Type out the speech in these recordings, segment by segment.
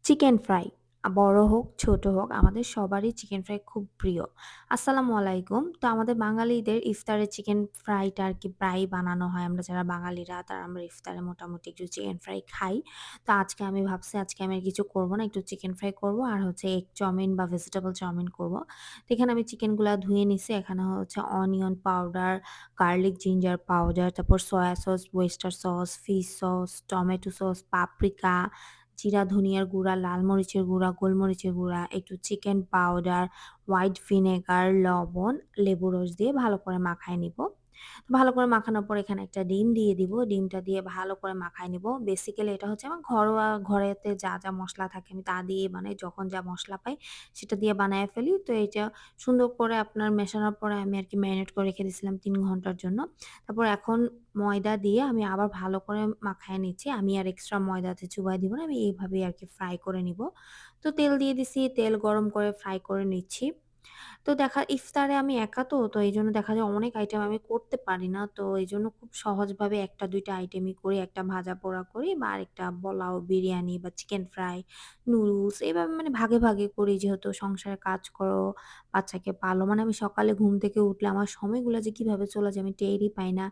Chicken fry. বড় হোক, ছোট হোক আমাদের সবারই চিকেন ফ্রাই খুব প্রিয়। আসসালামু আলাইকুম। তো আমাদের বাঙালিদের ইফতারে চিকেন ফ্রাইটা আরকি প্রায়ই বানানো হয়। আমরা যারা বাঙালিরা তারা আমরা ইফতারে মোটামুটি একটু চিকেন ফ্রাই খাই। তো আজকে আমি ভাবছি আজকে আমি আর কিছু করব না। একটু চিকেন ফ্রাই করব আর হচ্ছে এগ চাউমিন বা ভেজিটেবল চাউমিন করব। তো এখানে আমি চিকেনগুলা ধুয়ে নিছি। এখানে হচ্ছে onion powder, garlic ginger powder, তারপর soya sauce, oyster sauce, fish sauce, tomato sauce, paprika, জিরা ধনিয়ার গুঁড়া, লাল মরিচের গুঁড়া, গোলমরিচের গুঁড়া, একটু চিকেন পাউডার, হোয়াইট ভিনেগার, লবণ, লেবু রস দিয়ে ভালো করে মাখায় নিব। ভালো করে মাখানোর পর এখানে একটা ডিম দিয়ে দিব। ডিমটা দিয়ে ভালো করে মাখায় নিব। বেসিক্যালি এটা হচ্ছে আমার ঘরোয়া ঘরেতে যা মসলা থাকে আমি তা দিয়েই বানাই। যখন যা মসলা পাই সেটা দিয়ে বানায়ে ফেলি। তো এইটা সুন্দর করে আপনার মেশানোর পরে আমি আরকি ম্যারিনেট করে রেখে দিয়েছিলাম ৩ ঘন্টার জন্য। তারপর এখন ময়দা দিয়ে আমি আবার ভালো করে মাখায় নিচ্ছি। আমি আর এক্সট্রা ময়দাতে চুবায় দিব না। আমি এইভাবেই আরকি ফ্রাই করে নিব। তো তেল দিয়ে দিছি, তেল গরম করে ফ্রাই করে নিচ্ছি। তো ইফতারে আমি একা তো এইজন্য দেখা যায় অনেক আইটেম আমি করতে পারি না। তো এইজন্য খুব সহজভাবে ১ টা ২ টা আইটেমই করি। একটা ভাজা-পোড়া করি বা আরেকটা পোলাও, বিরিয়ানি বা চিকেন ফ্রাই, নুডলস এভাবে মানে ভাগে করি। যেহেতু সংসারে কাজ করো, বাচ্চাকে পালো। মানে আমি সকালে ঘুম থেকে উঠলে আমার সময়গুলা যে কিভাবে চলে যায় আমি টেরই পাই না।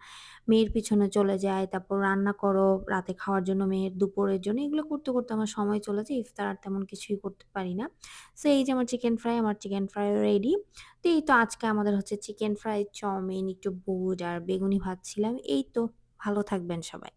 মেয়ের পিছনে চলে যায়, তারপর রান্না করো, রাতে খাওয়ার জন্য মেয়ের, দুপুরের জন্য এগুলো করতে আমার সময় চলে যায়। ইফতার আর তেমন কিছুই করতে পারি না। সো এই যে আমার চিকেন ফ্রাই রেডি। তো এই তো আজকে আমাদের হচ্ছে চিকেন ফ্রাই, চাউমিন, একটু বুট আর বেগুনি ভাজছিলাম। এই তো ভালো থাকবেন সবাই।